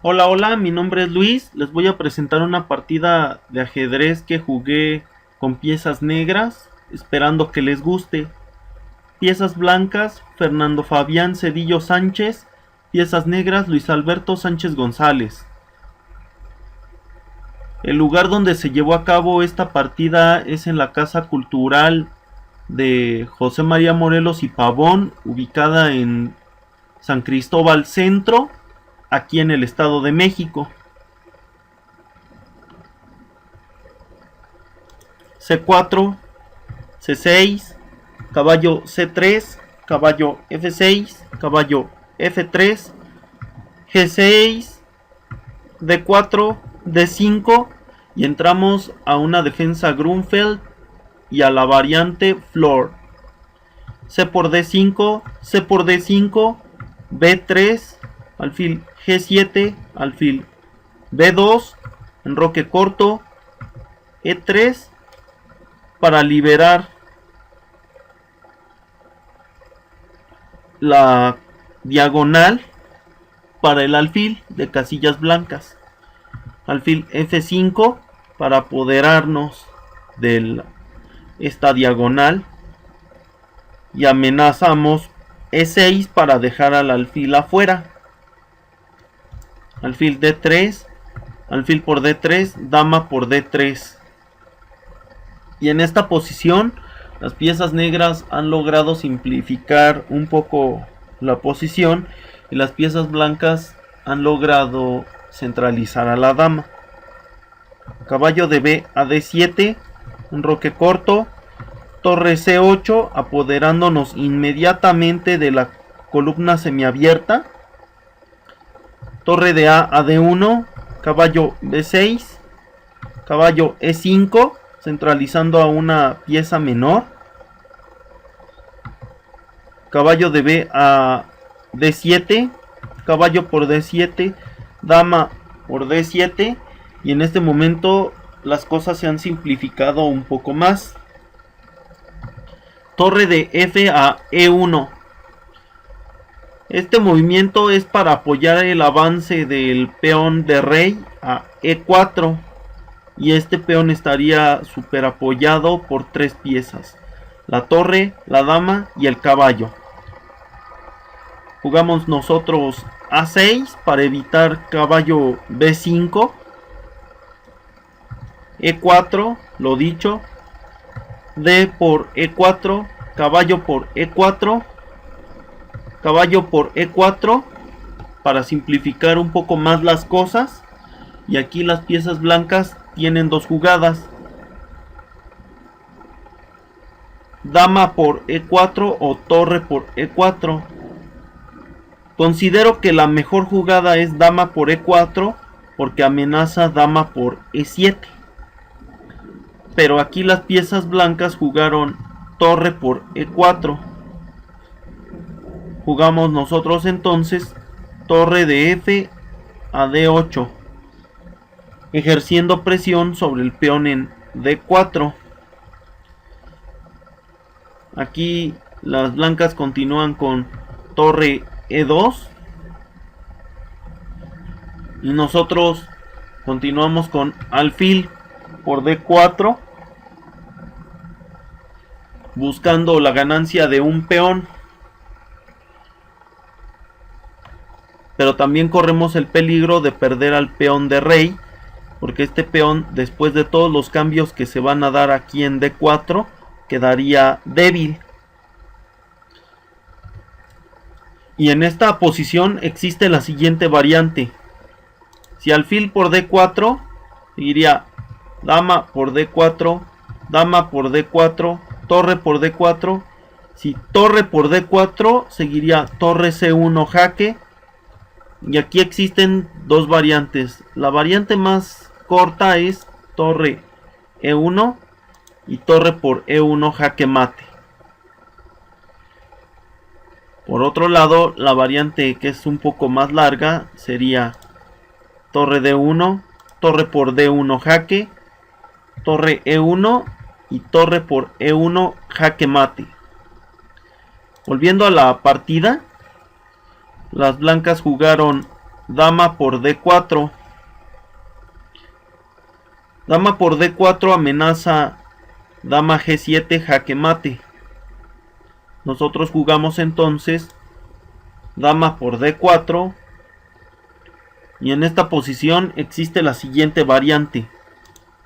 Hola, hola, mi nombre es Luis. Les voy a presentar una partida de ajedrez que jugué con piezas negras, esperando que les guste. Piezas blancas, Fernando Fabián Cedillo Sánchez. Piezas negras, Luis Alberto Sánchez González. El lugar donde se llevó a cabo esta partida es en la Casa Cultural de José María Morelos y Pavón, ubicada en San Cristóbal Centro, aquí en el Estado de México. C4, C6, caballo C3, caballo F6, caballo F3, G6, D4, D5 y entramos a una defensa Grunfeld y a la variante Floor. C por D5, C por D5, B3, alfil G7, alfil B2, enroque corto, E3 para liberar la diagonal para el alfil de casillas blancas. Alfil F5 para apoderarnos de esta diagonal y amenazamos E6 para dejar al alfil afuera. Alfil D3, alfil por D3, dama por D3. Y en esta posición las piezas negras han logrado simplificar un poco la posición y las piezas blancas han logrado centralizar a la dama. Caballo de B a D7, un roque corto, torre C8 apoderándonos inmediatamente de la columna semiabierta, torre de A a D1, caballo B6, caballo E5 centralizando a una pieza menor, caballo de B a D7, caballo por D7, dama por D7 y en este momento las cosas se han simplificado un poco más. Torre de F a E1. Este movimiento es para apoyar el avance del peón de rey a E4 y este peón estaría super apoyado por tres piezas: la torre, la dama y el caballo. Jugamos nosotros A6 para evitar caballo B5, E4, lo dicho, D por E4, caballo por E4, caballo por E4 para simplificar un poco más las cosas. Y aquí las piezas blancas tienen dos jugadas: dama por E4 o torre por E4. Considero que la mejor jugada es dama por E4 porque amenaza dama por E7. Pero aquí las piezas blancas jugaron torre por E4. Jugamos nosotros entonces torre de F a D8, ejerciendo presión sobre el peón en D4. Aquí las blancas continúan con torre E2 y nosotros continuamos con alfil por D4, buscando la ganancia de un peón, pero también corremos el peligro de perder al peón de rey, porque este peón, después de todos los cambios que se van a dar aquí en D4, quedaría débil. Y en esta posición existe la siguiente variante: si alfil por D4, seguiría dama por D4, dama por D4, torre por D4. Si torre por D4, seguiría torre C1 jaque. Y aquí existen dos variantes. La variante más corta es torre E1 y torre por E1 jaque mate. Por otro lado, la variante que es un poco más larga sería torre D1, torre por D1 jaque, torre E1 y torre por E1 jaque mate. Volviendo a la partida, las blancas jugaron dama por D4. Dama por D4 amenaza dama G7, jaque mate. Nosotros jugamos entonces dama por D4. Y en esta posición existe la siguiente variante.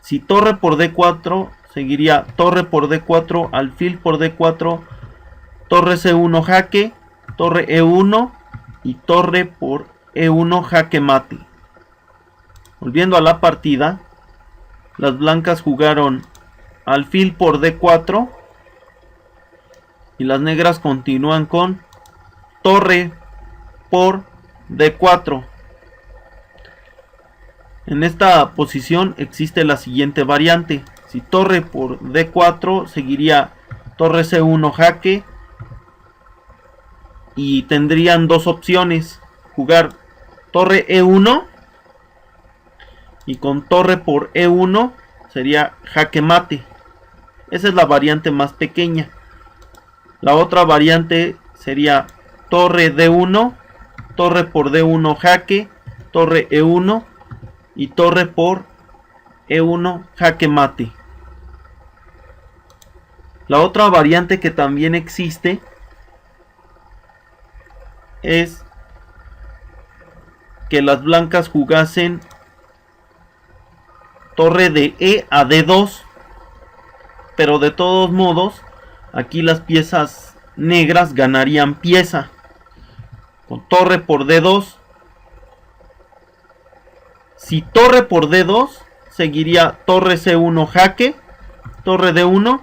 Si torre por D4, seguiría torre por D4, alfil por D4, torre C1 jaque, torre E1 y torre por E1 jaque mate. Volviendo a la partida, las blancas jugaron alfil por D4 y las negras continúan con torre por D4. En esta posición existe la siguiente variante. Si torre por D4, seguiría torre C1 jaque y tendrían dos opciones: jugar torre E1 y con torre por E1 sería jaque mate. Esa es la variante más pequeña. La otra variante sería torre D1, torre por D1 jaque, torre E1 y torre por E1 jaque mate. La otra variante que también existe es que las blancas jugasen torre de E a D2, pero de todos modos aquí las piezas negras ganarían pieza. Con torre por D2, si torre por D2, seguiría torre C1 jaque, torre D1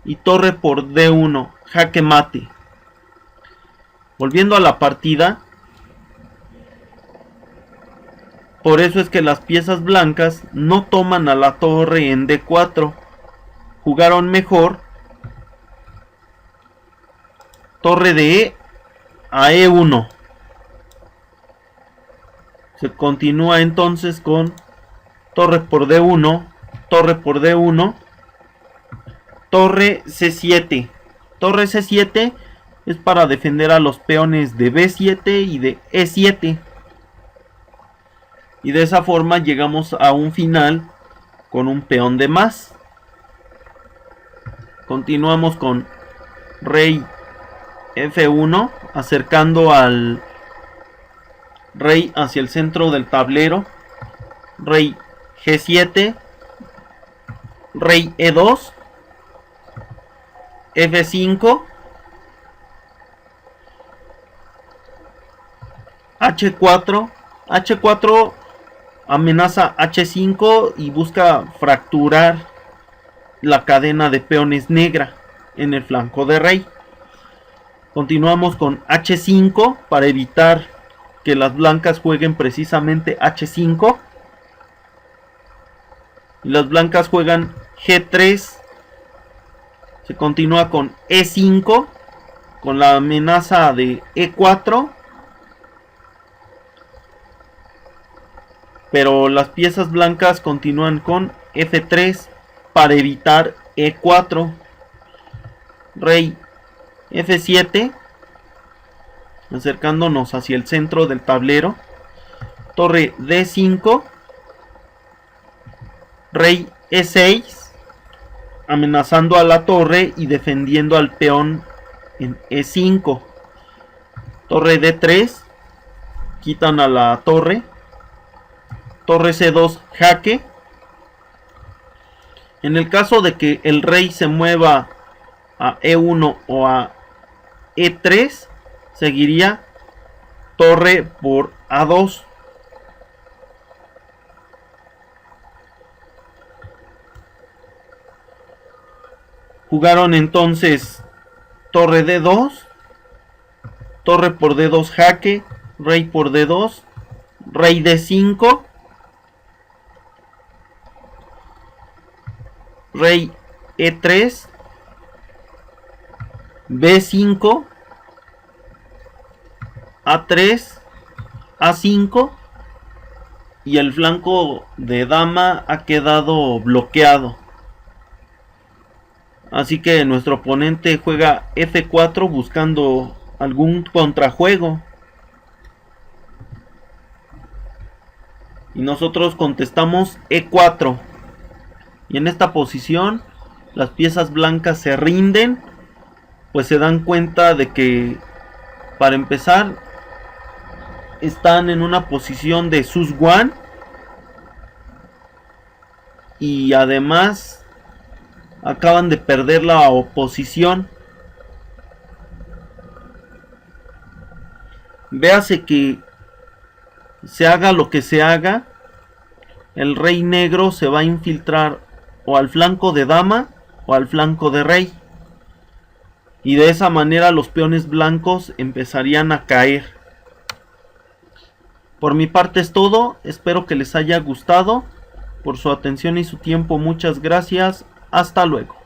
y torre por D1 jaque mate. Volviendo a la partida, por eso es que las piezas blancas no toman a la torre en D4. Jugaron mejor torre de E a E1. Se continúa entonces con torre por D1, torre por D1, torre C7. Torre C7 es para defender a los peones de B7 y de E7. Y de esa forma llegamos a un final con un peón de más. Continuamos con rey F1, acercando al rey hacia el centro del tablero. Rey G7, rey E2, F5, H4. H4 amenaza H5 y busca fracturar la cadena de peones negra en el flanco de rey. Continuamos con H5 para evitar que las blancas jueguen precisamente H5. Y las blancas juegan G3. Se continúa con E5 con la amenaza de E4. Pero las piezas blancas continúan con F3 para evitar E4. Rey F7, acercándonos hacia el centro del tablero. Torre D5, rey E6, amenazando a la torre y defendiendo al peón en E5. Torre D3, quitan a la torre. Torre C2 jaque. En el caso de que el rey se mueva a E1 o a E3, seguiría torre por A2. Jugaron entonces torre D2, torre por D2 jaque, rey por D2, rey D5, rey E3, B5, A3, A5 y el flanco de dama ha quedado bloqueado. Así que nuestro oponente juega F4 buscando algún contrajuego. Y nosotros contestamos E4. Y en esta posición las piezas blancas se rinden, pues se dan cuenta de que, para empezar, están en una posición de sus-one. Y además acaban de perder la oposición. Véase que se haga lo que se haga, el rey negro se va a infiltrar o al flanco de dama o al flanco de rey. Y de esa manera los peones blancos empezarían a caer. Por mi parte es todo, espero que les haya gustado. Por su atención y su tiempo, muchas gracias. Hasta luego.